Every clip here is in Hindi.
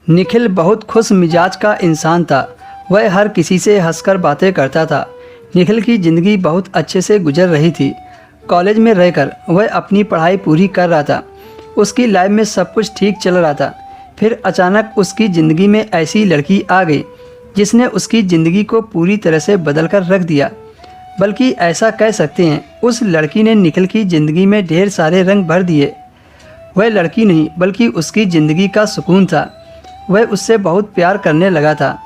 निखिल बहुत खुश मिजाज का इंसान था। वह हर किसी से हंसकर बातें करता था। निखिल की ज़िंदगी बहुत अच्छे से गुजर रही थी। कॉलेज में रहकर वह अपनी पढ़ाई पूरी कर रहा था। उसकी लाइफ में सब कुछ ठीक चल रहा था। फिर अचानक उसकी ज़िंदगी में ऐसी लड़की आ गई जिसने उसकी ज़िंदगी को पूरी तरह से बदल कर रख दिया। बल्कि ऐसा कह सकते हैं, उस लड़की ने निखिल की ज़िंदगी में ढेर सारे रंग भर दिए। वह लड़की नहीं बल्कि उसकी ज़िंदगी का सुकून था। वह उससे बहुत प्यार करने लगा था।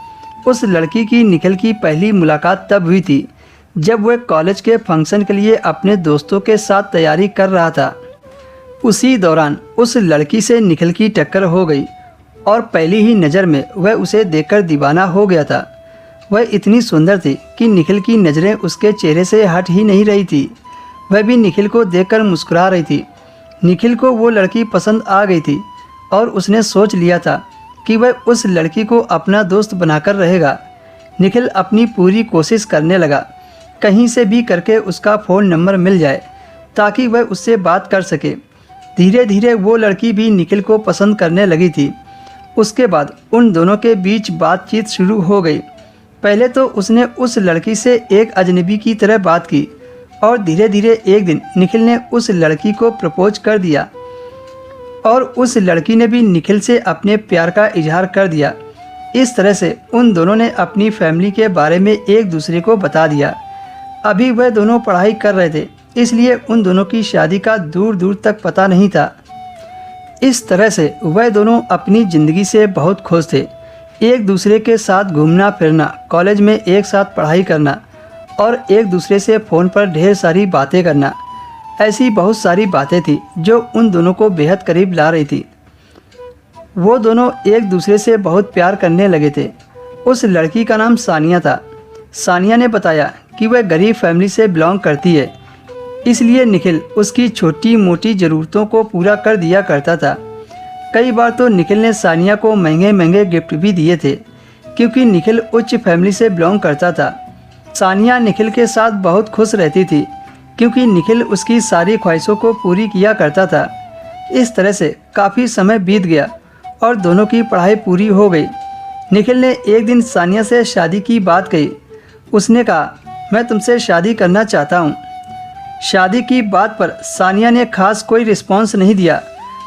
उस लड़की की निखिल की पहली मुलाकात तब हुई थी जब वह कॉलेज के फंक्शन के लिए अपने दोस्तों के साथ तैयारी कर रहा था। उसी दौरान उस लड़की से निखिल की टक्कर हो गई और पहली ही नज़र में वह उसे देखकर दीवाना हो गया था। वह इतनी सुंदर थी कि निखिल की नज़रें उसके चेहरे से हट ही नहीं रही थी। वह भी निखिल को देखकर मुस्कुरा रही थी। निखिल को वो लड़की पसंद आ गई थी और उसने सोच लिया था कि वह उस लड़की को अपना दोस्त बनाकर रहेगा। निखिल अपनी पूरी कोशिश करने लगा, कहीं से भी करके उसका फ़ोन नंबर मिल जाए ताकि वह उससे बात कर सके। धीरे धीरे वो लड़की भी निखिल को पसंद करने लगी थी। उसके बाद उन दोनों के बीच बातचीत शुरू हो गई। पहले तो उसने उस लड़की से एक अजनबी की तरह बात की और धीरे धीरे एक दिन निखिल ने उस लड़की को प्रपोज कर दिया और उस लड़की ने भी निखिल से अपने प्यार का इजहार कर दिया। इस तरह से उन दोनों ने अपनी फैमिली के बारे में एक दूसरे को बता दिया। अभी वह दोनों पढ़ाई कर रहे थे, इसलिए उन दोनों की शादी का दूर दूर तक पता नहीं था। इस तरह से वह दोनों अपनी ज़िंदगी से बहुत खुश थे। एक दूसरे के साथ घूमना फिरना, कॉलेज में एक साथ पढ़ाई करना और एक दूसरे से फ़ोन पर ढेर सारी बातें करना, ऐसी बहुत सारी बातें थी जो उन दोनों को बेहद करीब ला रही थी। वो दोनों एक दूसरे से बहुत प्यार करने लगे थे। उस लड़की का नाम सानिया था। सानिया ने बताया कि वह गरीब फैमिली से बिलोंग करती है, इसलिए निखिल उसकी छोटी मोटी ज़रूरतों को पूरा कर दिया करता था। कई बार तो निखिल ने सानिया को महंगे महंगे गिफ्ट भी दिए थे, क्योंकि निखिल उच्च फैमिली से बिलोंग करता था। सानिया निखिल के साथ बहुत खुश रहती थी क्योंकि निखिल उसकी सारी ख्वाहिशों को पूरी किया करता था। इस तरह से काफ़ी समय बीत गया और दोनों की पढ़ाई पूरी हो गई। निखिल ने एक दिन सानिया से शादी की बात कही। उसने कहा, मैं तुमसे शादी करना चाहता हूँ। शादी की बात पर सानिया ने खास कोई रिस्पॉन्स नहीं दिया।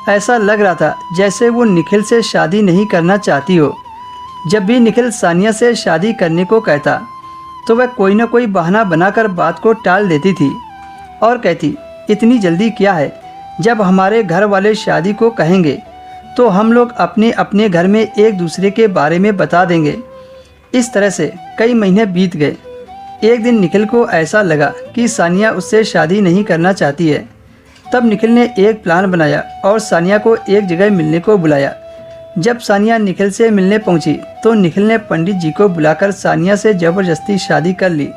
ऐसा लग रहा था जैसे वो निखिल से शादी नहीं करना चाहती हो। जब भी निखिल सानिया से शादी करने को कहता तो वह कोई ना कोई बहाना बनाकर बात को टाल देती थी और कहती, इतनी जल्दी क्या है, जब हमारे घर वाले शादी को कहेंगे तो हम लोग अपने अपने घर में एक दूसरे के बारे में बता देंगे। इस तरह से कई महीने बीत गए। एक दिन निखिल को ऐसा लगा कि सानिया उससे शादी नहीं करना चाहती है। तब निखिल ने एक प्लान बनाया और सानिया को एक जगह मिलने को बुलाया। जब सानिया निखिल से मिलने पहुंची तो निखिल ने पंडित जी को बुलाकर सानिया से ज़बरदस्ती शादी कर ली।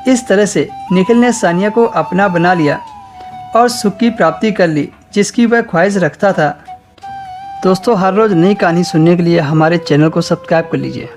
इस तरह से निखिल ने सानिया को अपना बना लिया और सुख की प्राप्ति कर ली जिसकी वह ख्वाहिश रखता था। दोस्तों, हर रोज़ नई कहानी सुनने के लिए हमारे चैनल को सब्सक्राइब कर लीजिए।